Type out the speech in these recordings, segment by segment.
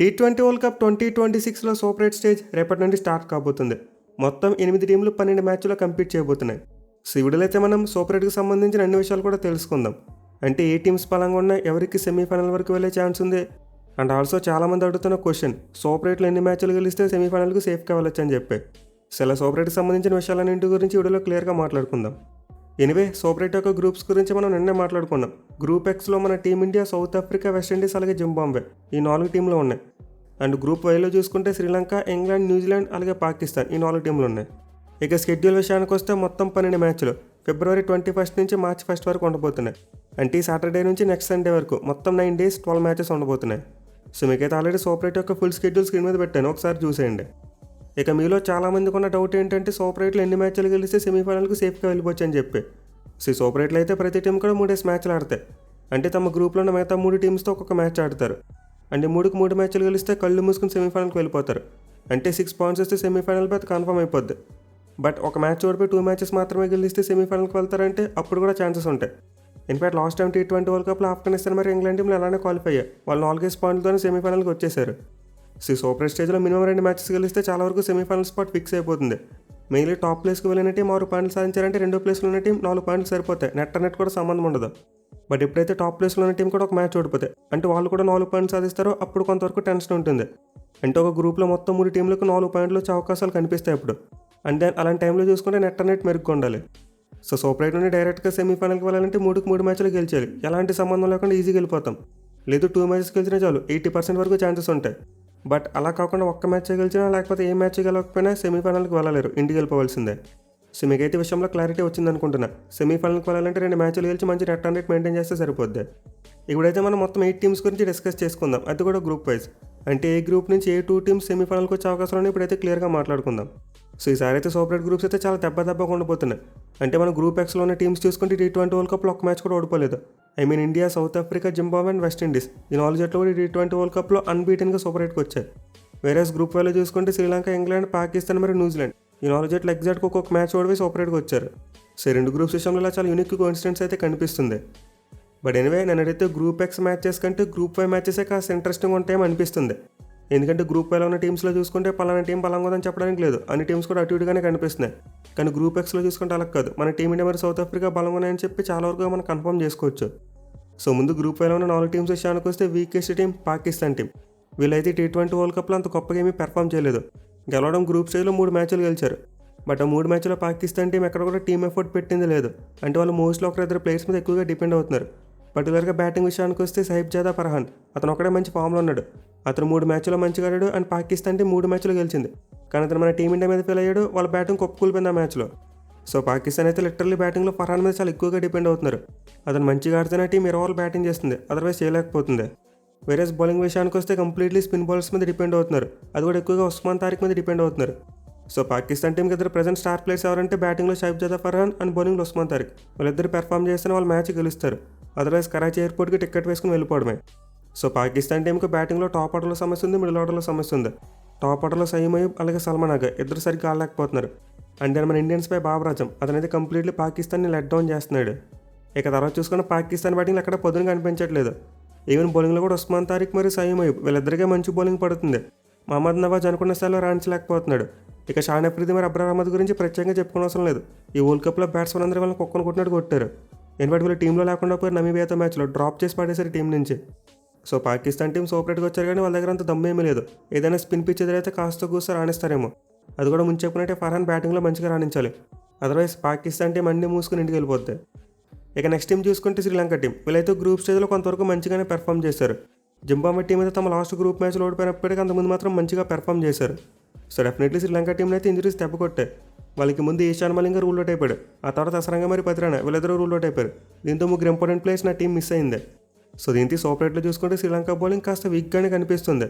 T20 world cup 2026లో super 8 stage రేపటి నుండి స్టార్ట్ కాబోతుంది. మొత్తం 8 టీంలు 12 మ్యాచ్లో కంపీట్ చేయబోతున్నాయి. సో ఈ వీడియోలో అయితే మనం సూపర్ 8కి సంబంధించిన అన్ని విషయాలు కూడా తెలుసుకుందాం. అంటే ఏ టీమ్స్ బలంగా ఉన్నాయి, ఎవరికి సెమీఫైనల్ వరకు వెళ్ళే ఛాన్స్ ఉంది, అండ్ ఆల్సో చాలామంది అడుగుతున్న క్వశ్చన్, సూపర్ 8లో ఎన్ని మ్యాచ్లు గెలిస్తే సెమీఫైనల్కి సేఫ్గా వెళ్ళొచ్చు అని చెప్పి. సో ఇలా సూపర్ 8కి సంబంధించిన విషయాలన్నింటి గురించి వీడియోలో క్లియర్గా మాట్లాడుకుందాం. ఎనివే సూపర్ 8 యొక్క గ్రూప్స్ గురించి మనం నిన్నే మాట్లాడుకున్నాం. గ్రూప్ ఎక్స్లో మన టీమిండియా, సౌత్ ఆఫ్రికా, వెస్టిండీస్ అలాగే జింబాబ్వే ఈ 4 టీంలు ఉన్నాయి. అండ్ గ్రూప్ వైలో చూసుకుంటే శ్రీలంక, ఇంగ్లాండ్, న్యూజిలాండ్ అలాగే పాకిస్తాన్ ఈ 4 టీంలు ఉన్నాయి. ఇక స్కెడ్యూల్ విషయానికి వస్తే మొత్తం 12 మ్యాచ్లు ఫిబ్రవరి 21 నుంచి మార్చి 1 వరకు ఉండబోతున్నాయి. అంటే ఈ సాటర్డే నుంచి నెక్స్ట్ సండే వరకు మొత్తం 9 డేస్ 12 మ్యాచెస్ ఉండబోతున్నాయి. సో మీకైతే ఆల్రెడీ సూపర్ 8 యొక్క ఫుల్ స్కెడ్యూల్ స్క్రీన్ మీద పెట్టాను, ఒకసారి చూసేయండి. ఇక మీలో చాలామందికి ఉన్న డౌట్ ఏంటంటే సూపర్ 8లో ఎన్ని మ్యాచ్లు గెలిస్తే సెమీఫైనల్కి సేఫ్గా వెళ్ళిపోవచ్చు అని చెప్పి. సో సూపర్ 8లో అయితే ప్రతి టీం కూడా 3 మ్యాచ్లు ఆడతాయి. అంటే తమ గ్రూప్లో ఉన్న మిగతా 3 టీమ్స్తో ఒక్కొక్క మ్యాచ్ ఆడతారు. అంటే 3 మ్యాచ్లు గెలిస్తే కళ్ళు మూసుకుని సెమీఫైనల్కి వెళ్ళిపోతారు. అంటే 6 పాయింట్స్ వస్తే సెమీఫైనల్ బెత్ కన్ఫర్మ్ అయిపోద్ది. బట్ ఒక మ్యాచ్ ఓడిపోయి 2 మ్యాచెస్ మాత్రమే గెలిస్తే సెమీఫైనల్కి వెళ్తారంటే అప్పుడు కూడా ఛాన్సెస్ ఉంటాయి. In fact last time T20 world కప్లో ఆఫ్ఘనిస్తాన్ మరి ఇంగ్లాండ్ టీంలు అలానే క్వాలిఫై అయ్యాయి. వాళ్ళు 4 పాయింట్లతోనే సెమీఫైనల్కి వచ్చేసారు. సో సూపర్ స్టేజ్లో మినిమం 2 మ్యాచెస్ గెలిస్తే చాలా వరకు సెమీఫైనల్ స్పాట్ ఫిక్స్ అయిపోతుంది. మెయిన్లీ టాప్ ప్లేస్కి వెళ్ళిన టీం 6 పాయింట్లు సాధించారంటే 2వ ప్లేస్లో ఉన్న టీం 4 పాయింట్లు సరిపోతాయి. నెట్ కూడా సంబంధం ఉండదు. బట్ ఎప్పుడైతే టాప్ ప్లేస్లో ఉన్న టీం కూడా ఒక మ్యాచ్ ఓడిపోతాయి, అంటే వాళ్ళు కూడా 4 పాయింట్లు సాధిస్తారో అప్పుడు కొంతవరకు టెన్షన్ ఉంటుంది. అంటే ఒక గ్రూప్లో మొత్తం 3 టీంలకు 4 పాయింట్లు వచ్చే అవకాశాలు కనిపిస్తాయి అప్పుడు. అంటే అలాంటి టైంలో చూసుకుంటే నెట్ మెరుగ్గా ఉండాలి. సో సూపర్ 8 నుండి డైరెక్ట్గా సెమీఫైనల్కి వెళ్ళాలంటే 3 మ్యాచ్లు గెలిచాలి. ఎలాంటి సంబంధం లేకుండా ఈజీగా వెళ్ళిపోతాం. లేదు 2 మ్యాచెస్ గెలిచినా చాలు 80% వరకు ఛాన్సెస్ ఉంటాయి. బట్ అలా కాకుండా ఒక్క మ్యాచ్ గెలిచినా లేకపోతే ఏ మ్యాచ్ గెలవకపోయినా సెమీఫైనల్కి వెళ్ళలేరు, ఇంటికి వెళ్ళిపోవాల్సిందే. సో మీకైతే విషయంలో క్లారిటీ వచ్చింది అనుకుంటున్నా. సెమీఫైనల్కి వెళ్ళాలంటే 2 మ్యాచ్లు గెలిచి మంచి నెట్ మెయింటైన్ చేస్తే సరిపోద్ది. ఇప్పుడైతే మనం మొత్తం 8 టీమ్స్ గురించి డిస్కస్ చేసుకుందాం, అది కూడా గ్రూప్ వైజ్. అంటే ఏ గ్రూప్ నుంచి ఏ 2 టీమ్స్ సెమీఫైనల్కి వచ్చే అవకాశాలు ఇప్పుడైతే క్లియర్గా మాట్లాడుకుందాం. సో ఈసారి అయితే సూపర్ 8 గ్రూప్స్ అయితే చాలా దెబ్బగా ఉండబోతున్నాయి. అంటే మన గ్రూప్ ఎక్స్లో ఉన్న టీమ్స్ చూసుకుంటే టీ20 వరల్డ్ కప్లో ఒక్క మ్యాచ్ కూడా ఓడిపోలేదు. India, South Africa, Zimbabwe and West Indies ఈ 4 జట్లు కూడా టీ20 వరల్డ్ కప్లో అన్బీటెన్గా సూపర్ 8కి వచ్చాయి. వేరేస్ గ్రూప్ వైలో చూసుకుంటే శ్రీలంక, ఇంగ్లాండ్, పాకిస్తాన్ మరియు న్యూజిలాండ్ ఈ 4 జట్లు ఎగ్జాక్ట్గా ఒక్కొక్క మ్యాచ్ ఓడిపోయి సూపర్ 8కి వచ్చారు. సో 2 గ్రూప్స్ విషయంలో ఇలా చాలా యూనిక్ కోఇన్సిడెంట్స్ అయితే కనిపిస్తుంది. బట్ ఎనివే నేను అడిగితే గ్రూప్ ఎక్స్ మ్యాచెస్ కంటే గ్రూప్ 5 మ్యాచెసే కాస్త ఇంట్రెస్టింగ్ ఉంటాయేమో అనిపిస్తుంది. ఎందుకంటే గ్రూప్ 5లో ఉన్న టీమ్స్లో చూసుకుంటే పలానా టీం బలంగా ఉందని చెప్పడానికి లేదు, అన్ని టీమ్స్ కూడా అటు ఇటుగానే కనిపిస్తున్నాయి. కానీ గ్రూప్ ఎక్స్లో చూసుకుంటే అలా కాదు, మన టీమిండియా మరి సౌత్ ఆఫ్రికా బలంగా ఉన్నాయని చెప్పి చాలా వరకు మనం కన్ఫర్మ్ చేసుకోవచ్చు. సో ముందు గ్రూప్ 5లో ఉన్న 4 టీమ్స్ విషయానికి వస్తే వీకెస్ట్ టీం పాకిస్తాన్ టీం. వీళ్ళైతే టీ20 వరల్డ్ కప్లో అంత గొప్పగా ఏమీ పెర్ఫామ్ చేయలేదు. గెలవడం గ్రూప్ స్టేజ్లో 3 మ్యాచ్లు గెలిచారు. బట్ ఆ 3 మ్యాచ్లో పాకిస్తాన్ టీం ఎక్కడ కూడా టీమ్ ఎఫర్ట్ పెట్టింది లేదు. అంటే వాళ్ళు మోస్ట్లీ 1-2 ప్లేయర్స్ మీద ఎక్కువగా డిపెండ్ అవుతున్నారు. పర్టికులర్గా బ్యాటింగ్ విషయానికి వస్తే సాహిబ్జాదా ఫర్హాన్ అతను ఒకడే మంచి ఫామ్లో ఉన్నాడు. అతను 3 మ్యాచ్లో మంచిగా ఆడాడు. అండ్ పాకిస్తాన్ టీం 3 మ్యాచ్లు గెలిచింది. కానీ అతను మన టీమిండియా మీద ఫెయిల్ అయ్యాడు. వాళ్ళ బ్యాటింగ్ కొప్పుకూలిపోయింది ఆ మ్యాచ్లో. సో పాకిస్తాన్ అయితే లిటరల్లీ బ్యాటింగ్లో ఫర్హాన్ మీద చాలా ఎక్కువగా డిపెండ్ అవుతున్నారు. అతను మంచిగా ఆడితేనే టీం 20 ఓవర్లు బ్యాటింగ్ చేస్తుంది, అదర్వైజ్ చేయలేకపోతుంది. వేరేస్ బౌలింగ్ విషయానికి వస్తే కంప్లీట్లీ స్పిన్ బౌలర్స్ మీద డిపెండ్ అవుతున్నారు. అది కూడా ఎక్కువగా ఉస్మాన్ తారిక్ మీద డిపెండ్ అవుతున్నారు. సో పాకిస్తాన్ టీంకి ఇద్దరు ప్రెజెంట్ స్టార్ ప్లేయర్స్ ఎవరంటే బ్యాటింగ్లో సాహిబ్జాదా ఫర్హాన్ అండ్ బౌలింగ్లో ఉస్మాన్ తారిక్. వాళ్ళిద్దరు పెర్ఫామ్ చేస్తేనే వాళ్ళు మ్యాచ్ గెలుస్తారు, అదర్వైజ్ కరాచీ ఎయిర్పోర్ట్కి టికెట్ వేసుకుని వెళ్ళిపోవడమే. సో పాకిస్తాన్ టీంకి బ్యాటింగ్లో టాప్ ఆర్డర్లో సమస్య ఉంది, మిడిల్ ఆర్డర్లో సమస్య ఉంది. టాప్ ఆర్డర్లో సయీం అయూబ్ అలాగే సల్మాన్ ఆగా ఇద్దరు సరిగ్గా ఆడలేకపోతున్నారు. అండ్ దెన్ మన ఇండియన్స్పై బాబర్ ఆజమ్ అతనైతే కంప్లీట్లీ పాకిస్తాన్ని లెట్ డౌన్ చేస్తున్నాడు. ఇక తర్వాత చూసుకున్న పాకిస్తాన్ బ్యాటింగ్లో ఎక్కడ పొద్దున కనిపించట్లేదు. ఈవెన్ బౌలింగ్లో కూడా ఉస్మాన్ తారిక్ మరియు సయీం అయూబ్ వీళ్ళిద్దరికే మంచి బౌలింగ్ పడుతుంది. మహమ్మద్ నవాజ్ అనుకున్న స్థాయిలో రాణించలేకపోతున్నాడు. ఇక షాన్ అఫ్రీది మరి అబ్రార్ అహ్మద్ గురించి ప్రత్యేకంగా చెప్పుకోవడం అవసరం లేదు. ఈ వరల్డ్ కప్లో బ్యాట్స్మెన్ అందరూ వాళ్ళని కుక్కను కొట్టినట్టు కొట్టారు. ఇన్ఫాక్ట్ వీళ్ళు టీంలో లేకుండా పోయి నమీబియాతో మ్యాచ్లో డ్రాప్ చేసి పడేశారు టీం నుంచి. సో పాకిస్తాన్ టీం సూపర్ 8కి వచ్చారు, కానీ వాళ్ళ దగ్గర అంత దమ్ము ఏమీ లేదు. ఏదైనా స్పిన్ పిచ్ ఎదురైతే కాస్త కూస్త రాణిస్తారేమో. అది కూడా ముందు చెప్పుకున్నట్టే ఫర్హాన్ బ్యాటింగ్లో మంచిగా రాణించాలి, అదర్వైజ్ పాకిస్తాన్ టీం అన్ని మూసుకుని ఇంటికి వెళ్ళిపోద్ది. ఇక నెక్స్ట్ టీం చూసుకుంటే శ్రీలంక టీం. వీళ్ళైతే గ్రూప్ స్టేజ్లో కొంతవరకు మంచిగానే పెర్ఫామ్ చేశారు. జింబాబ్వే టీం అయితే తమ లాస్ట్ గ్రూప్ మ్యాచ్లో ఓడిపోయినప్పటికీ అంతకుముందు మాత్రం మంచిగా పెర్ఫామ్ చేశారు. సో డెఫినెట్లీ శ్రీలంక టీంలో అయితే ఇంజరీస్ దెబ్బ కొట్టాయి. వాళ్ళకి ముందు ఈశాన్ మలింగ రూల్ అవుట్ అయిపోయాడు, ఆ తర్వాత అసరంగా మరి పతిరాణ వీళ్ళిద్దరూ రూల్ అవుట్ అయిపోయారు. దీంతో 3 ఇంపార్టెంట్ ప్లేయర్స్ నా టీం మిస్ అయింది. సో దీంతో సూపర్ 8లో చూసుకుంటే శ్రీలంక బౌలింగ్ కాస్త వీక్గానే కనిపిస్తుంది.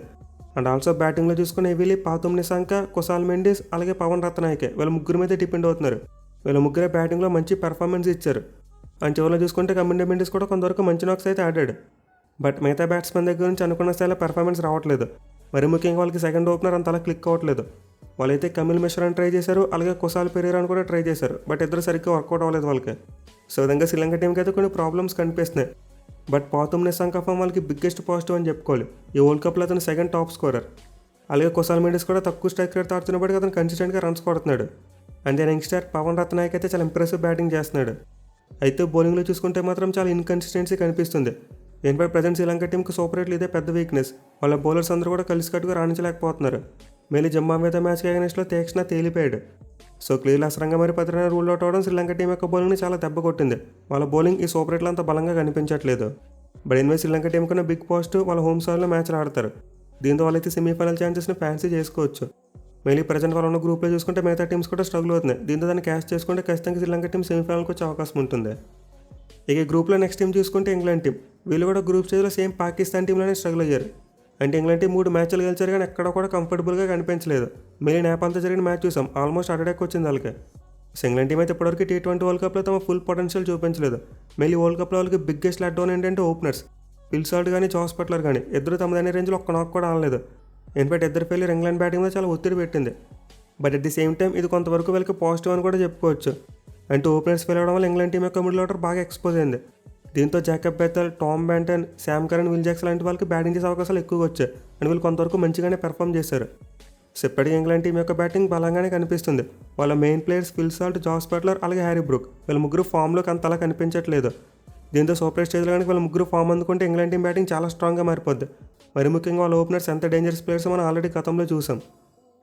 అండ్ ఆల్సో బ్యాటింగ్లో చూసుకుని హెవీలీ పాతుమ్ నిసాంక, కుసాల్ మెండిస్ అలాగే పవన్ రత్నాయకే వీళ్ళ ముగ్గురు మీద డిపెండ్ అవుతున్నారు. వీళ్ళ ముగ్గురే బ్యాటింగ్లో మంచి పెర్ఫార్మెన్స్ ఇచ్చారు. అండ్ చివరిలో చూసుకుంటే కమిండే మెండిస్ కూడా కొంతవరకు మంచి నాక్స్ అయితే ఆడాడు. బట్ మిగతా బ్యాట్స్మెన్ దగ్గర నుంచి అనుకున్న స్థాయిలో పెర్ఫార్మెన్స్ రావట్లేదు. మరి ముఖ్యంగా వాళ్ళకి సెకండ్ ఓపెనర్ అంతలా క్లిక్ అవ్వట్లేదు. వాళ్ళైతే కమిల్ మిశ్రాని ట్రై చేశారు, అలాగే కుసాల్ పెరీరాని కూడా ట్రై చేశారు. బట్ ఇద్దరు సరిగ్గా వర్కౌట్ అవ్వలేదు వాళ్ళకి. సో విధంగా శ్రీలంక టీంకి అయితే కొన్ని ప్రాబ్లమ్స్ కనిపిస్తున్నాయి. బట్ పాతుమ్ నిశాంక ఫామ్ వాళ్ళకి బిగ్గెస్ట్ పాజిటివ్ అని చెప్పుకోవాలి. ఈ వరల్డ్ కప్లో అతను సెకండ్ టాప్ స్కోరర్. అలాగే కుశాల్ మెండిస్ కూడా తక్కువ స్ట్రైక్ రేట్ ఆడుతున్నప్పటికీ అతను కన్సిస్టెంట్గా రన్స్ కొడుతున్నాడు. అండ్ యంగ్స్టర్ పవన్ రత్నాయక్ అయితే చాలా ఇంప్రెసివ్ బ్యాటింగ్ చేస్తున్నాడు. అయితే బౌలింగ్లో చూసుకుంటే మాత్రం చాలా ఇన్కన్సిస్టెన్సీ కనిపిస్తుంది. దీనిపై ప్రజెంట్ శ్రీలంక టీంకి సూపర్ రేట్లు ఇదే పెద్ద వీక్నెస్. వాళ్ళ బౌలర్స్ అందరూ కూడా కలిసికట్టుగా రాణించలేకపోతున్నారు. మేలీ జింబాబ్వేతో మ్యాచ్కి అగైనెస్ట్లో తీక్షణ తేలిపోయాడు. సో క్లియర్ అసరంగ మరి 10 రన్ రూల్ అవుట్ అవడం శ్రీలంక టీం యొక్క బౌలింగ్ని చాలా దెబ్బ కొట్టింది. వాళ్ళ బౌలింగ్ ఈ సూపర్ రేట్లో అంత బలంగా కనిపించట్లేదు. బట్ ఎనివే శ్రీలంక టీం కన్నా బిగ్ పాజిటివ్ వాళ్ళ హోమ్ సాయిల్లో మ్యాచ్లు ఆడతారు. దీంతో వాళ్ళైతే సెమీఫైనల్ ఛాన్సెస్ని ఫ్యాన్సీ చేసుకోవచ్చు. మేలీ ప్రజెంట్ వాళ్ళు ఉన్న గ్రూప్లో చూసుకుంటే మిగతా టీమ్స్ కూడా స్ట్రగుల్ అవుతున్నాయి. దీంతో దాన్ని క్యాష్ చేసుకుంటే ఖచ్చితంగా శ్రీలంక టీం సెమీఫైనల్కి వచ్చే అవకాశం ఉంటుంది. ఇక గ్రూప్లో నెక్స్ట్ టీం చూసుకుంటే ఇంగ్లాండ్ టీం. వీళ్ళు కూడా గ్రూప్ స్టేజ్లో సేమ్ పాకిస్తాన్ టీంలోనే స్ట్రగుల్ అయ్యారు. అంటే ఇంగ్లాండ్ టీం 3 మ్యాచ్లు గెలిచారు కానీ ఎక్కడ కూడా కంఫర్టబుల్గా కనిపించలేదు. మేలీ నేపాల్తో జరిగిన మ్యాచ్ చూసాం, ఆల్మోస్ట్ అటాక్ వచ్చింది వాళ్ళకి. సో ఇంగ్లాండ్ టీం అయితే ఇప్పటివరకు T20 వరల్డ్ కప్లో తమ ఫుల్ పొటెన్షియల్ చూపించలేదు. మేలీ వరల్డ్ కప్లో వాళ్ళకి బిగ్గెస్ట్ లెట్ డౌన్ ఏంటంటే ఓపెనర్స్ ఫిల్ సాల్ట్ కానీ జాస్ బట్లర్ కానీ ఇద్దరు తమదనే రేంజ్లో ఒక్క నాక్ కూడా ఆడలేదు. ఇన్ఫాక్ట్ ఇద్దరు ఫెయిల్యూర్ ఇంగ్లాండ్ బ్యాటింగ్ మీద చాలా ఒత్తిడి పెట్టింది. But at the same time ఇది కొంతవరకు వీళ్ళకి పాజిటివ్ అని కూడా చెప్పుకోవచ్చు. అంటే ఓపెనర్స్ ఫెయిల్ అవడం వల్ల ఇంగ్లాండ్ టీం యొక్క మిడిల్ ఆర్డర్ బాగా ఎక్స్పోజ్ అయింది. దీంతో Jacob Bethell, Tom Banton, Sam Curran, Will Jacks లాంటి వాళ్ళకి బ్యాటింగ్ చేసే అవకాశాలు ఎక్కువగా వచ్చాయి. అండ్ వీళ్ళు కొంతవరకు మంచిగానే పెర్ఫామ్ చేశారు. సో ఇప్పటికీ ఇంగ్లాండ్ టీం యొక్క బ్యాటింగ్ బలంగానే కనిపిస్తుంది. వాళ్ళ main players Phil Salt, Jos Buttler, అలాగే హ్యారీ బ్రూక్ వీళ్ళ ముగ్గురు ఫామ్లోకి అంతలా కనిపించట్లేదు. దీంతో సూపర్ స్టేజ్లో కానీ వీళ్ళ ముగ్గురు ఫామ్ అందుకుంటే ఇంగ్లాండ్ టీం బ్యాటింగ్ చాలా స్ట్రాంగ్గా మారిపోద్ది. మరి ముఖ్యంగా వాళ్ళ ఓపెనర్స్ ఎంత డేంజరస్ ప్లేయర్స్ మనం ఆల్రెడీ గతంలో చూసాం.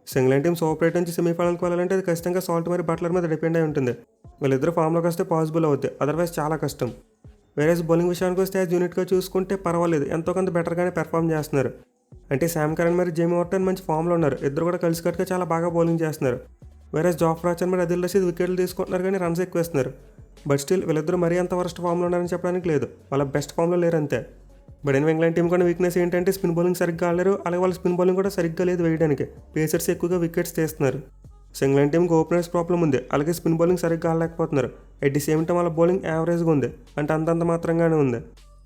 So England team super eight నుంచి సెమీఫైనల్కి వెళ్ళాలంటే అది ఖచ్చితంగా సాల్ట్ మరి బట్లర్ మీద డిపెండ్ అయి ఉంటుంది. వీళ్ళిద్దరు ఫామ్లోకి వస్తే పాసిబుల్ అవుద్ది, అదర్వైజ్ చాలా కష్టం. వేరే బౌలింగ్ విషయానికి వస్తే యాజ్ యూనిట్గా చూసుకుంటే పర్వాలేదు, ఎంతో కొంత బెటర్గానే పెర్ఫామ్ చేస్తున్నారు. అంటే శామ్ కరన్ మరి జేమీ వార్టన్ మంచి ఫామ్లో ఉన్నారు. ఇద్దరు కూడా కలిసికట్టుగా చాలా బాగా బౌలింగ్ చేస్తున్నారు. వేరే జాఫ్రా ఆర్చర్ మరి అదిల్ రషీద్ వికెట్లు తీసుకుంటున్నారు కానీ రన్స్ ఎక్కువ వేస్తున్నారు. బట్ స్టిల్ వీళ్ళిద్దరు మరీ అంత వరస్ట్ ఫామ్లో ఉన్నారని చెప్పడానికి లేదు, వాళ్ళ బెస్ట్ ఫామ్లో లేరు అంతే. బట్ ఇంగ్లాండ్ టీం కూడా వీక్నెస్ ఏంటంటే స్పిన్ బౌలింగ్ సరిగ్గా ఆడలేరు. అలాగే వాళ్ళ స్పిన్ బౌలింగ్ కూడా సరిగ్గా లేదు వేయడానికి. పేసర్స్ ఎక్కువగా వికెట్స్ తీస్తున్నారు. సో ఇంగ్లాండ్ టీంకి ఓపెనర్స్ ప్రాబ్లం ఉంది, అలాగే స్పిన్ బౌలింగ్ సరిగ్గా ఆడలేకపోతున్నారు. అట్ ది సేమ్ టైం వాళ్ళ బౌలింగ్ యావరేజ్గా ఉంది, అంటే అంతంత మాత్రంగానే ఉంది.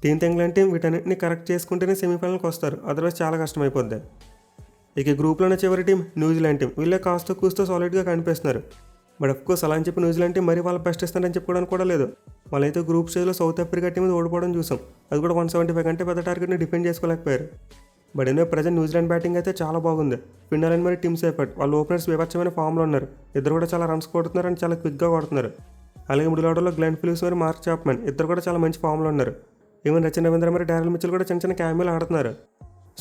దీంతో ఇంగ్లాండ్ టీం వీటన్నిటిని కరెక్ట్ చేసుకుంటేనే సెమీఫైనల్కి వస్తారు, అదర్వైజ్ చాలా కష్టమైపోద్ది. ఇక గ్రూప్లోనే చివరి టీం న్యూజిలాండ్ టీం. వీళ్ళే కాస్త కూస్తో సాలిడ్గా కనిపిస్తున్నారు. బట్ అఫ్కోర్స్ అలా అని చెప్పి న్యూజిలాండ్ టీం మరి వాళ్ళ బెస్ట్ ఇస్తారని చెప్పుకోవడానికి కూడా లేదు. వాళ్ళైతే గ్రూప్ స్టేజ్లో సౌత్ ఆఫ్రికా టీం మీద ఓడిపోవడం చూసాం. అది కూడా 175 కంటే పెద్ద టార్గెట్ని డిఫెండ్ చేసుకోలేకపోయారు. బట్ ఎన్నో ప్రజెంట్ న్యూజిలాండ్ బ్యాటింగ్ అయితే చాలా బాగుంది. ఫిన్నర్ మరి టీమ్ సేఫర్ట్ వాళ్ళ ఓపెనర్స్ వివచ్చమైన ఫామ్లో ఉన్నారు. ఇద్దరు కూడా చాలా రన్స్ కొడుతున్నారు అండ్ చాలా క్విక్గా కొడుతున్నారు. అలాగే మిడిల్ ఆర్డర్లో గ్లెన్ ఫిలిప్స్ మరి మార్క్ చాప్మన్ ఇద్దరు కూడా చాలా మంచి ఫామ్లో ఉన్నారు. ఈవెన్ రచన్ రవీంద్ర మరి డారెల్ మిచెల్ కూడా చిన్న చిన్న క్యామియోలు ఆడుతున్నారు.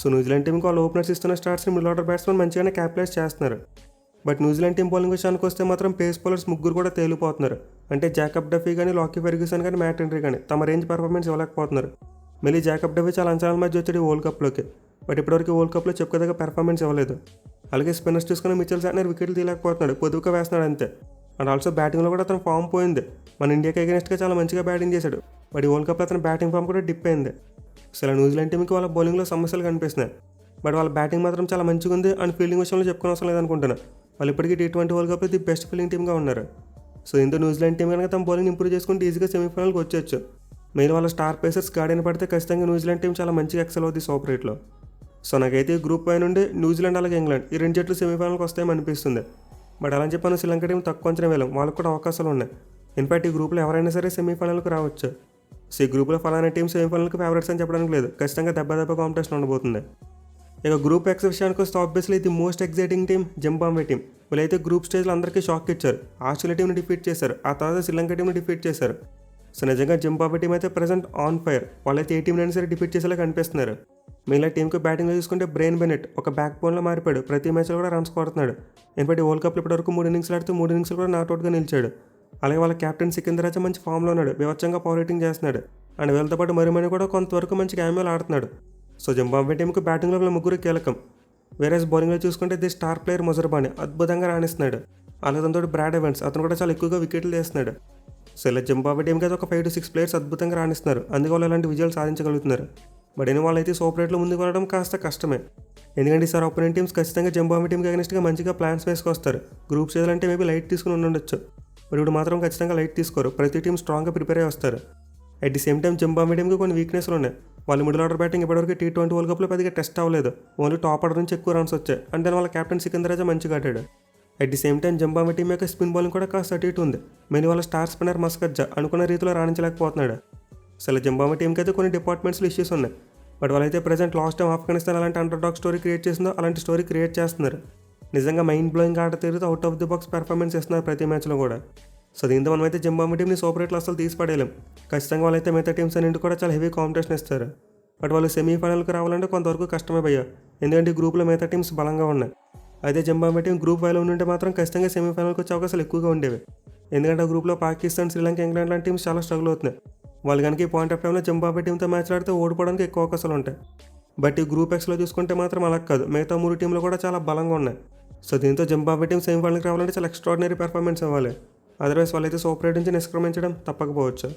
సో న్యూజిలాండ్ టీంకి వాళ్ళ ఓపెనర్స్ ఇస్తున్న స్టార్ట్స్ని మిడిల్ ఆర్డర్ బ్యాట్స్మెన్ మంచిగానే క్యాపిటలైజ్ చేస్తున్నారు. బట్ న్యూజిలాండ్ టీం బౌలింగ్ విషయానికి వస్తే మాత్రం పేస్ బౌలర్స్ ముగ్గురు కూడా తేలిపోతున్నారు. అంటే జాకబ్ డఫీ కానీ, లాకీ ఫెర్గ్యూసన్ కానీ, మ్యాట్ హెన్రీ కానీ తమ రేంజ్ పర్ఫార్మెన్స్ ఇవ్వలేకపోతున్నారు. మళ్ళీ జాకబ్ డఫీ చాలా అంచనాల మధ్య వచ్చాడు వరల్డ్ కప్లోకి. బట్ ఇప్పటివరకు వరల్డ్ కప్లో చెప్పుకోదగ్గ పెర్ఫార్మెన్స్ ఇవ్వలేదు. అలాగే స్పిన్నర్స్ చూసుకుని మిచెల్ శాంట్నర్ వికెట్లు తీయలేకపోతున్నాడు, పొదుపుగా వేస్తున్నాడు అంతే. అండ్ ఆల్సో బ్యాటింగ్లో కూడా అతను ఫామ్ పోయింది. మన ఇండియాకి అగెన్స్ట్గా చాలా మంచిగా బ్యాటింగ్ చేశాడు. బట్ ఈ వరల్డ్ కప్లో అతను బ్యాటింగ్ ఫామ్ కూడా డిప్ అయింది. అసలు న్యూజిలాండ్ టీంకి వాళ్ళ బౌలింగ్లో సమస్యలు కనిపిస్తున్నాయి. బట్ వాళ్ళ బ్యాటింగ్ మాత్రం చాలా మంచిగా ఉంది. అండ్ ఫీల్డింగ్ విషయంలో చెప్పుకునే అవసరం లేదనుకుంటున్నాను. వాళ్ళు ఇప్పటికీ T20 వరల్డ్ కప్లో ది బెస్ట్ ఫీల్డింగ్ టీమ్గా ఉన్నారు. సో ఇందులో న్యూజిలాండ్ టీం కనుక తమ బౌలింగ్ ఇంప్రూవ్ చేసుకుంటే ఈజీగా సెమీఫైనల్కి వచ్చేచ్చు. మెయిన్ వాళ్ళ స్టార్ పేసర్స్ గార్డెన్ పడితే ఖచ్చితంగా న్యూజిలాండ్ టీం చాలా మంచిగా ఎక్సెల్ అవుతుంది సూపర్ ఎయిట్లో. సో నాకైతే గ్రూప్ పై నుండి న్యూజిలాండ్ అలాగే ఇంగ్లాండ్ ఈ రెండు జట్లు సెమీఫైనల్కి వస్తాయని అనిపిస్తుంది. బట్ అలా చెప్పాను శ్రీలంక టీం తక్కువ అంచనా వేలం, వాళ్ళకు కూడా అవకాశాలు ఉన్నాయి. ఇన్ఫాక్ట్ ఈ గ్రూప్లో ఎవరైనా సరే సెమీఫైనల్కి రావచ్చు. సో ఈ గ్రూప్లో ఫలానా టీం సెమీఫైనల్కి ఫేవరెట్స్ అని చెప్పడానికి లేదు, ఖచ్చితంగా దెబ్బ కాంపిటీషన్ ఉండబోతుంది. ఇక గ్రూప్ ఎక్స్ విషయానికి వస్తే obviously the most exciting team Zimbabwe team. వీళ్ళైతే గ్రూప్ స్టేజ్లో అందరికీ షాక్ ఇచ్చారు. ఆస్ట్రేలియా టీంని డిఫీట్ చేశారు, ఆ తర్వాత శ్రీలంక టీంని డిఫీట్ చేశారు. సో నిజంగా జింబాబ్వే టీం అయితే ప్రెసెంట్ ఆన్ ఫైర్. వాళ్ళైతే ఏ టీంనైనా సరే డిఫీట్ చేసేలా కనిపిస్తున్నారు. మిగిలిన టీంకి బ్యాటింగ్లో చూసుకుంటే బ్రెయిన్ బెనెట్ ఒక బ్యాక్ బోన్లో మారిపోయాడు, ప్రతి మ్యాచ్లో కూడా రన్స్ కొడుతున్నాడు. ఇన్ఫాక్ట్ వరల్డ్ కప్లో ఇప్పటివరకు 3 ఇన్నింగ్స్ ఆడితే 3 ఇన్నింగ్స్లో కూడా నాట్అవుట్గా నిలిచాడు. అలాగే వాళ్ళ కెప్టెన్ సికిందర్ రాజా మంచి ఫామ్లో ఉన్నాడు, వివచ్చంగా పవర్ హిట్టింగ్ చేస్తున్నాడు. అండ్ వీళ్ళతో పాటు మరిమని కూడా కొంతవరకు మంచి క్యామియోలు ఆడుతున్నాడు. సో జింబాబ్వే టీంకి బ్యాటింగ్లో వీళ్ళ ముగ్గురు కీలకం. వేరే బౌలింగ్లో చూసుకుంటే ది స్టార్ ప్లేయర్ ముజర్బాని అద్భుతంగా రాణిస్తున్నాడు. అలాగే దాంతో బ్రాడ్ ఎవెన్స్ అతను కూడా చాలా ఎక్కువగా వికెట్లు తీస్తున్నాడు. సో ఇలా జింబాబ్వే టీంకి అయితే ఒక 5 to 6 ప్లేయర్స్ అద్భుతంగా రాణిస్తున్నారు, అందుకే వాళ్ళు ఇలాంటి విజయాలు సాధించగలుగుతున్నారు. బట్ అయిన వాళ్ళైతే సూపర్ ఎయిట్లో ముందుకు వెళ్ళడం కాస్త కష్టమే. ఎందుకంటే ఈసారి ఆపోనెంట్ టీమ్స్ ఖచ్చితంగా జింబాబ్వే టీంకి అగెన్స్ట్గా మంచిగా ప్లాన్స్ వేసుకొస్తారు. గ్రూప్ స్టేజ్ అంటే మేబీ లైట్ తీసుకుని ఉండొచ్చు, బట్ ఇప్పుడు మాత్రం ఖచ్చితంగా లైట్ తీసుకోరు. ప్రతి టీం స్ట్రాంగ్గా ప్రిపేర్ అయ్యి వస్తారు. At the same time Zimbabwe టీంకి కొన్ని వీక్నెస్లు ఉన్నాయి. వాళ్ళు మిడిల్ ఆర్డర్ బ్యాటింగ్ ఇప్పటివరకు T20 వరల్డ్ కప్లో పెద్దగా టెస్ట్ అవ్వలేదు, ఓన్లీ టాప్ ఆర్డర్ నుంచి ఎక్కువ రన్స్ వచ్చాయి. అండ్ దాని వాళ్ళ కెప్టెన్ సికిందర్ రాజా మంచిగా ఆడాడు. At the same time Zimbabwe team యొక్క స్పిన్ బౌలింగ్ కూడా కాస్త అటు ఇటు ఉంది. మెయిన్ వాళ్ళ స్టార్ స్పిన్నర్ మస్కజ్జా అనుకున్న రీతిలో రాణించలేకపోతున్నాడు. అసలు జింబాబ్వే టీంకి అయితే కొన్ని డిపార్ట్మెంట్స్లో ఇష్యూస్ ఉన్నాయి. బట్ వాళ్ళైతే ప్రజెంట్ లాస్ట్ టైం ఆఫ్ఘనిస్తాన్ అలాంటి అండర్డాగ్ స్టోరీ క్రియేట్ చేసిందో అలాంటి స్టోరీ క్రియేట్ చేస్తున్నారు. నిజంగా మైండ్ బ్లోయింగ్ ఆట తీరుతో out of the box performance ఇస్తున్నారు ప్రతి మ్యాచ్లో కూడా. సో దీంతో మనమైతే జింబాబ్వే టీంని సూపర్ ఎయిట్లో అసలు తీసి పడేయలేం. ఖచ్చితంగా వాళ్ళైతే మిగతా టీమ్స్ అన్నింటి కూడా చాలా హెవీ కాంపిటీషన్ ఇస్తారు. బట్ వాళ్ళు సెమీఫైనల్కి రావాలంటే కొంతవరకు కష్టమే భయ్యా, ఎందుకంటే ఈ గ్రూప్లో మిగతా టీమ్స్ బలంగా ఉన్నాయి. అదే జింబాబ్వే టీం గ్రూప్ వైలో ఉంటే మాత్రం ఖచ్చితంగా సెమీఫైనల్కి వచ్చే అవకాశాలు ఎక్కువగా ఉండేవి. ఎందుకంటే ఆ గ్రూప్లో పాకిస్తాన్, శ్రీలంక, ఇంగ్లాండ్ లాంటి టీమ్స్ చాలా స్ట్రగుల్ అవుతున్నాయి. వాళ్ళు కనుక ఈ పాయింట్ ఆఫ్ టైంలో జింబాబ్వే టీంతో మ్యాచ్ ఆడితే ఓడిపోవడానికి ఎక్కువ అవకాశాలు ఉంటాయి. బట్ ఈ గ్రూప్ ఎక్స్లో చూసుకుంటే మాత్రం అలా కాదు, మిగతా 3 టీంలు కూడా చాలా బలంగా ఉన్నాయి. సో దీంతో జింబాబ్వే టీం సెమీఫైనల్కి రావాలంటే చాలా ఎక్స్ట్రాడినరీ పెర్ఫార్మెన్స్ ఇవ్వాలి. అదర్వైజ్ వాళ్ళైతే సూపర్ ఎయిట్ నుంచి నిష్క్రమించడం తప్పకపోవచ్చు.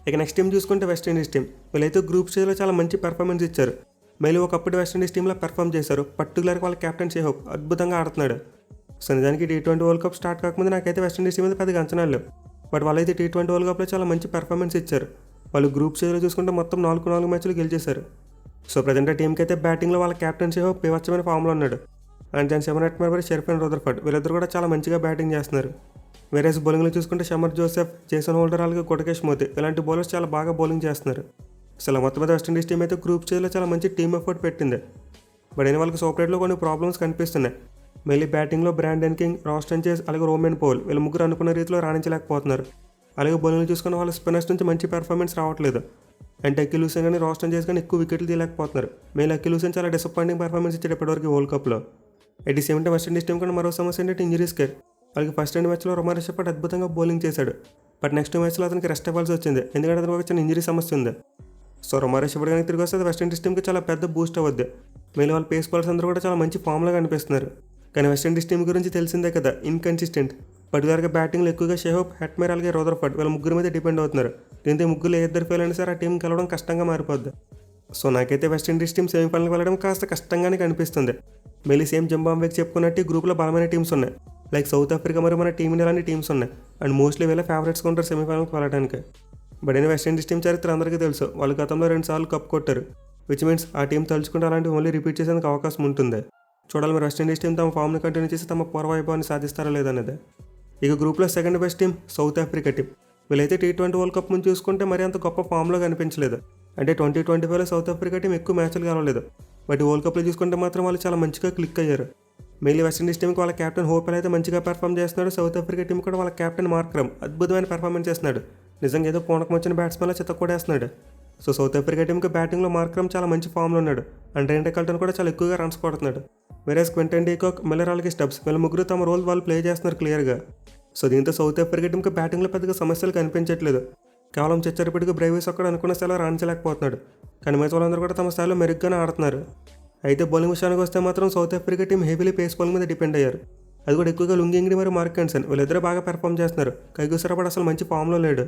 ఇక నెక్స్ట్ టీం చూసుకుంటే వెస్టిండీస్ టీం. వీళ్ళైతే గ్రూప్ స్టేజ్లో చాలా మంచి పెర్ఫార్మెన్స్ ఇచ్చారు. మళ్ళీ ఒకప్పుడు వెస్టిండీస్ టీంలో పెర్ఫామ్ చేశారు. పర్టికులర్గా వాళ్ళ కెప్టెన్ షేహోప్ అద్భుతంగా ఆడుతున్నాడు. సో నిజానికి T20 వరల్డ్ కప్ స్టార్ట్ కాకముందు నాకైతే వెస్టిండీస్ టీం మీద పెద్దగా అంచనాలు లేవు. బట్ వాళ్ళైతే T20 వరల్డ్ కప్లో చాలా మంచి పెర్ఫార్మెన్స్ ఇచ్చారు. వాళ్ళు గ్రూప్ స్టేజ్లో చూసుకుంటే మొత్తం 4 మ్యాచ్లు గెలిచేశారు. సో ప్రజెంట్ ఆ టీంకి అయితే బ్యాటింగ్లో వాళ్ళ కెప్టెన్ షేహోప్ బీభత్సమైన ఫామ్లో ఉన్నాడు. అండ్ దాని సెవెన్ మరి షెర్ఫెన్ రదర్ఫర్డ్ వీళ్ళిద్దరు కూడా చాలా మంచిగా బ్యాటింగ్ చేస్తున్నారు. వేరేస్ బౌలింగ్లో చూసుకుంటే షమర్ జోసెఫ్, జేసన్ హోల్డర్, అలాగే గుటకేష్ మోతి ఇలాంటి బౌలర్స్ చాలా బాగా బౌలింగ్ చేస్తున్నారు. అసలు మొత్తం మీద వెస్టిండీస్ టీం అయితే గ్రూప్ స్టేజ్లో చాలా మంచి టీమ్ ఎఫర్ట్ పెట్టింది. బట్ అయినా వాళ్ళకి సూపర్ ఎయిట్లో కొన్ని ప్రాబ్లమ్స్ కనిపిస్తున్నాయి. మళ్ళీ బ్యాటింగ్లో బ్రాండన్ కింగ్, రాస్టన్ చేస్, అలాగే రోమన్ పౌల్ వీళ్ళు ముగ్గురు అనుకున్న రీతిలో రాణించలేకపోతున్నారు. అలాగే బౌలింగ్లు చూసుకున్న వాళ్ళ స్పిన్నర్స్ నుంచి మంచి పెర్ఫార్మెన్స్ రావట్లేదు. అండ్ అఖిల్ హుసేన్ కానీ రాస్టన్ చేస్ కానీ ఎక్కువ వికెట్లు తీయలేకపోతున్నారు. మళ్ళీ అఖిల్ హుసేన్ చాలా డిసప్పాయింటింగ్ పెర్ఫార్మెన్స్ ఇచ్చాడు ఇప్పటివరకు వరల్డ్ కప్లో. At the same time West Indies team కూడా మరో సమస్య ఏంటంటే ఇంజరీస్ కేర్. వాళ్ళకి ఫస్ట్ 2 మ్యాచ్లో రొమారియో షెపర్డ్ అద్భుతంగా బౌలింగ్ చేశాడు. బట్ నెక్స్ట్ మ్యాచ్లో అతనికి రెస్ట్ ఇవ్వాల్సి వచ్చింది, ఎందుకంటే అతనికి ఒక చిన్న ఇంజరీ సమస్య ఉంది. సో రొమారియో షెపర్డ్ కానీ తిరిగి వస్తే అది వెస్టిండీస్ టీంకి చాలా పెద్ద బూస్ట్ అవ్వద్ది. మళ్ళీ వాళ్ళ పేస్ బౌలర్స్ అందరూ కూడా చాలా మంచి ఫామ్లో కనిపిస్తున్నారు. కానీ వెస్టిండీస్ టీం గురించి తెలిసిందే కదా, ఇన్కన్సిస్టెంట్. పర్టికులర్గా బ్యాటింగ్లో ఎక్కువగా షేహోప్, హెట్మేర్, అలాగే రదర్ఫర్డ్ వీళ్ళ ముగ్గురు మీద డిపెండ్ అవుతున్నారు. దీంతో ముగ్గురు ఇద్దరు ఫెయిల్ అయినా సరే ఆ టీం గెలవడం కష్టంగా మారిపోద్ది. సో నాకైతే వెస్టిండీస్ టీం సెమీఫైనల్కి వెళ్ళడం కాస్త కష్టంగానే కనిపిస్తుంది. మళ్ళీ సేమ్ జింబాబ్వేకి చెప్పుకున్నట్టు గ్రూప్లో బలమైన టీమ్స్ ఉన్నాయి. లైక్ సౌత్ ఆఫ్రికా మరియు మన టీమిండియా లాంటి టీమ్స్ ఉన్నాయి. అండ్ మోస్ట్లీ వీళ్ళ ఫేవరెట్స్గా ఉంటారు సెమీఫైనల్కి వెళ్ళడానికి. బట్ అయినా వెస్టిండీస్ టీం చరిత్ర అందరికీ తెలుసు, వాళ్ళు గతంలో 2 సార్లు కప్ కొట్టారు. విచ్ మీన్స్ ఆ టీం తలుచుకుంటే అలాంటివి మళ్ళీ రిపీట్ చేసేందుకు అవకాశం ఉంటుంది. చూడాలి మరి వెస్టిండీస్ టీం తమ ఫామ్ని కంటిన్యూ చేసి తమ పూర్వవైభవాన్ని సాధిస్తారా లేదనేది. ఇక గ్రూప్లో second best team south Africa team. వీళ్ళైతే T20 వరల్డ్ కప్ ముందు చూసుకుంటే మరి అంత గొప్ప ఫామ్లో కనిపించలేదు. అంటే 2025లో సౌత్ ఆఫ్రికా టీం ఎక్కువ మ్యాచ్లు గెలవలేదు. బట్ వరల్డ్ కప్లో చూసుకుంటే మాత్రం వాళ్ళు చాలా మంచిగా క్లిక్ అయ్యారు. మెయిన్లీ వెస్టిండీస్ టీంకి వాళ్ళ కెప్టెన్ హోపెల్ అయితే మంచిగా పెర్ఫామ్ చేస్తున్నాడు. సౌత్ ఆఫ్రికా టీం కూడా వాళ్ళ కెప్టెన్ మార్క్రమ్ అద్భుతమైన పెర్ఫార్మెన్స్ చేస్తున్నాడు. నిజంగా ఏదో పూనకం వచ్చిన బ్యాట్స్మెన్లా చిత్తకొడేస్తున్నాడు. సో సౌత్ ఆఫ్రికా టీంకి బ్యాటింగ్లో మార్క్రమ్ చాలా మంచి ఫామ్లో ఉన్నాడు. అండ్ రేంటే కల్టన్ కూడా చాలా ఎక్కువగా రన్స్ కొడుతున్నాడు. వేరేస్ క్వింటన్ డీకాక్, మిల్లర్, అలాగే స్టబ్స్ వీళ్ళ ముగ్గురు తమ రోల్ వాళ్ళు ప్లే చేస్తున్నారు క్లియర్గా. సో దీంతో సౌత్ ఆఫ్రికా టీంకి బ్యాటింగ్లో పెద్దగా సమస్యలు కనిపించట్లేదు. కేవలం చిచ్చరిపిడికి బ్రైవేస్ ఒక్కడ అనుకున్న స్థాయిలో రాణించలేకపోతున్నాడు. కానీ మిగతా వాళ్ళందరూ కూడా తమ స్థాయిలో మెరుగ్గానే ఆడుతున్నారు. అయితే బౌలింగ్ విషయానికి వస్తే మాత్రం south Africa team heavily pace bowling మీద డిపెండ్ అయ్యారు. అది కూడా ఎక్కువగా లుంగింగ్డి మరియు మార్కెన్సన్ వీళ్ళిద్దరూ బాగా పెర్ఫామ్ చేస్తున్నారు. కైగూస్ రబాడ్ అసలు మంచి ఫామ్లో లేడు.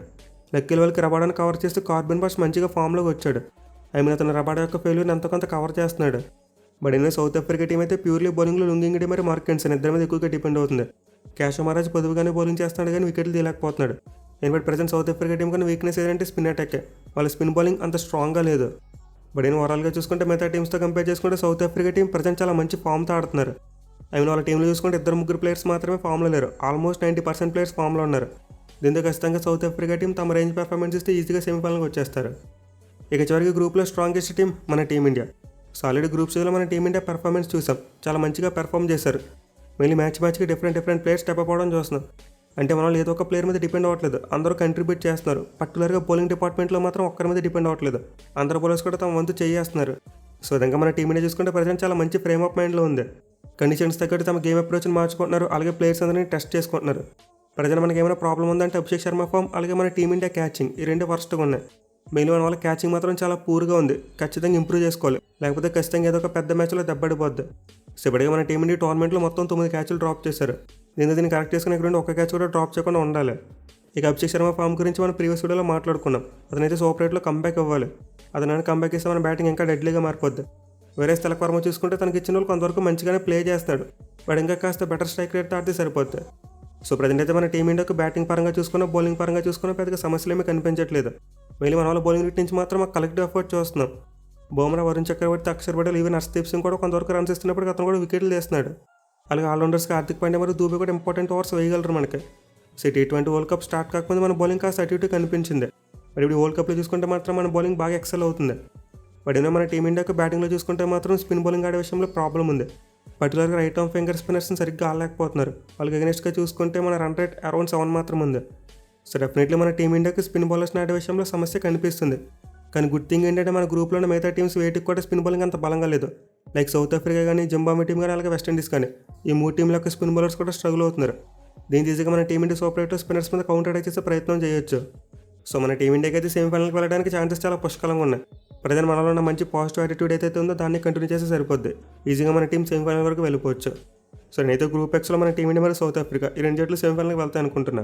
లక్కీ లెవెల్కి రబాడాన్ని కవర్ చేస్తూ కార్బన్ బాష్ మంచిగా ఫామ్లోకి వచ్చాడు. అతను రబాడా యొక్క ఫెయిల్యూర్ని ఎంతో కొంత కవర్ చేస్తున్నాడు. బట్ అయినా సౌత్ ఆఫ్రికా టీం అయితే ప్యూర్లీ బౌలింగ్లో లుంగింగ్డి మరియు మార్కెన్సన్ ఇద్దరి మీద ఎక్కువగా డిపెండ్ అవుతుంది. క్యాషో మహారాజ్ పొదువుగానే బౌలింగ్ చేస్తున్నాడు కానీ వికెట్లు తీయలేకపోతున్నాడు. But present South Africa team కన్నా వీక్నెస్ ఏదంటే స్పిన్ అటాక్. వాళ్ళ స్పిన్ బౌలింగ్ అంత స్ట్రాంగ్గా లేదు. బట్ నేను ఓవరాల్గా చూసుకుంటే మిగతా టీమ్స్తో కంపేర్ చేసుకుంటే సౌత్ ఆఫ్రికా టీం ప్రజెంట్ చాలా మంచి ఫామ్తో ఆడుతున్నారు. వాళ్ళ టీంలో చూసుకుంటే 2-3 ప్లేయర్స్ మాత్రమే ఫామ్లో లేరు. ఆల్మోస్ట్ 90% ప్లేయర్స్ ఫామ్లో ఉన్నారు. దీంతో ఖచ్చితంగా సౌత్ ఆఫ్రికా టీం తమ రేంజ్ పెర్ఫార్మెన్స్ ఇస్తే ఈజీగా సెమీఫైనల్కి వచ్చేస్తారు. ఇక చివరికి గ్రూప్లో స్ట్రాంగెస్ట్ టీం మన టీమిండియా. సో ఆల్రెడీ గ్రూప్ స్టేజ్లో మన టీమిండియా పెర్ఫార్మెన్స్ చూసాం, చాలా మంచిగా పెర్ఫామ్ చేశారు. మళ్ళీ మ్యాచ్కి డిఫరెంట్ ప్లేయర్స్ స్టెప్ అవ్వడం చూస్తున్నాం. అంటే మన వాళ్ళు ఏదో ఒక ప్లేయర్ మీద డిపెండ్ అవ్వట్లేదు, అందరూ కంట్రిబ్యూట్ చేస్తున్నారు. పర్టికులర్గా బౌలింగ్ డిపార్ట్మెంట్లో మాత్రం ఒక్కరి మీద డిపెండ్ అవ్వట్లేదు, అందరు బౌలర్స్ కూడా తమ వంతు చేస్తున్నారు. సో విధంగా మన టీమిండియా చూసుకుంటే ప్రజెంట్ చాలా మంచి ఫ్రేమ్ ఆఫ్ మైండ్లో ఉంది. కండిషన్స్ తగ్గట్టు తమ గేమ్ అప్రోచ్ని మార్చుకుంటున్నారు, అలాగే ప్లేయర్స్ అందరినీ టెస్ట్ చేసుకుంటున్నారు. ప్రజెంట్ మనకి ఏమైనా ప్రాబ్లం ఉందంటే అభిషేక్ శర్మ ఫామ్, అలాగే మన టీమిండియా క్యాచింగ్ ఈ 2 వర్స్ట్గా ఉన్నాయి. మెయిన్ మన వాళ్ళ క్యాచింగ్ మాత్రం చాలా పూర్గా ఉంది, ఖచ్చితంగా ఇంప్రూవ్ చేసుకోవాలి, లేకపోతే ఖచ్చితంగా ఏదో ఒక పెద్ద మ్యాచ్లో దెబ్బడిపోద్ది. సో ఇప్పటికే మన టీమిండియా టోర్నమెంట్లో మొత్తం 9 క్యాచ్లు డ్రాప్ చేశారు. దీన్ని కరెక్ట్ చేసుకునే ఇక్కడ ఒక క్యాచ్ కూడా డ్రాప్ చేయకుండా ఉండాలి. ఇక అభిషేక్ శర్మ ఫామ్ గురించి మనం ప్రీవియస్ వీడియోలో మాట్లాడుకున్నాం. అతనైతే సూపర్ ఎయిట్లో కంబ్యాక్ ఇవ్వాలి. అతను కంబ్యాక్ ఇస్తే మన బ్యాటింగ్ ఇంకా డెడ్లీగా మారిపోద్ది. వేరే తిలక్ వర్మ చూసుకుంటే తనకి ఇచ్చిన వాళ్ళు కొంతవరకు మంచిగానే ప్లే చేస్తాడు, బట్ ఇంకా కాస్త బెటర్ స్ట్రైక్ రేట్ ఆడితే సరిపోతుంది. సో ప్రజెంట్ అయితే మన టీమిండియాకు బ్యాటింగ్ పరంగా చూసుకున్నా, బౌలింగ్ పరంగా చూసుకున్నా పెద్దగా సమస్యలు ఏమీ కనిపించట్లేదు. మళ్ళీ మన వాళ్ళ బౌలింగ్ రేట్ నుంచి మాత్రం కలెక్టివ్ ఎఫర్ట్ చూస్తున్నాం. బుమ్రా, వరుణ్ చక్రవర్తి, అక్షర్ పటేల్, ఈవెన్ హర్షదీప్ సింగ్ కూడా కొంతవరకు రన్స్ ఇస్తున్నప్పుడు అతను కూడా వికెట్లు తీస్తున్నాడు. అలాగే ఆల్రౌండర్స్కి హార్దిక్ పాండ్యా మరియు దూబే కూడా ఇంపార్టెంట్ ఓవర్స్ వేయగలరు మనకి. So T20 world cup start కాకముందు మన బౌలింగ్ కాస్త అటు ఇటు కనిపించింది. మరి ఇప్పుడు వరల్డ్ కప్లో చూసుకుంటే మాత్రం మన బౌలింగ్ బాగా ఎక్సెల్ అవుతుంది. బట్ ఏదో మన టీమిండియాకు బ్యాటింగ్లో చూసుకుంటే మాత్రం స్పిన్ బౌలింగ్ ఆడే విషయంలో ప్రాబ్లం ఉంది. పర్టికులర్గా రైట్ ఆర్మ్ ఫింగర్ స్పిన్నర్స్ని సరిగ్గా ఆడలేకపోతున్నారు. వాళ్ళకి అగెనిస్ట్గా చూసుకుంటే మన రన్ రేట్ అరౌండ్ 7 మాత్రం ఉంది. సో డెఫినెట్లీ మన టీమిండియాకి స్పిన్ బౌలర్స్ని ఆడే విషయంలో సమస్య కనిపిస్తుంది. కానీ గుడ్ థింగ్ ఏంటంటే మన గ్రూప్లోనే మిగతా టీమ్స్ వేటికి కూడా స్పిన్ బౌలింగ్ అంత బలంగా లేదు. లైక్ సౌత్ ఆఫ్రికా కానీ, జింబాబ్వే టీం కానీ, అలాగే వెస్టిండీస్ కానీ, ఈ 3 టీంల యొక్క స్పిన్ బౌలర్స్ కూడా స్ట్రగుల్ అవుతున్నారు. దీని ఈజీగా మన టీమిండియా సూపర్ 8 స్పిన్నర్స్ మీద కౌంటర్ అటాక్ చేసే ప్రయత్నం చేయొచ్చు. సో మన టీమిండియాకి అయితే సెమీఫైనల్కి వెళ్ళడానికి ఛాన్సెస్ చాలా పుష్కలంగా ఉన్నాయి. ప్రజెంట్ మనలో ఉన్న మంచి పాజిటివ్ యాటిట్యూడ్ ఏదైతే ఉందో దాన్ని కంటిన్యూ చేస్తే సరిపోద్ది. ఈజీగా మన టీం సెమీఫైనల్ వరకు వెళ్ళిపోవచ్చు. సో నేనైతే గ్రూప్ ఎక్స్లో మన టీమిండియా మరియు సౌత్ ఆఫ్రికా ఈ 2 జట్లు సెమీఫైనల్కి వెళ్తాయి అనుకుంటున్నా.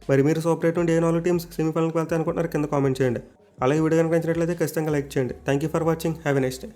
మరి మీరు సూపర్ 8 నుండి ఏ 4 టీమ్స్ సెమీఫైనల్కి వెళ్తాయి అనుకుంటున్నారు కింద కామెంట్ చేయండి. అలాగే వీడియో కనుక నచ్చినట్లయితే ఖచ్చితంగా లైక్ చేయండి. Thank you for watching. Have a nice day.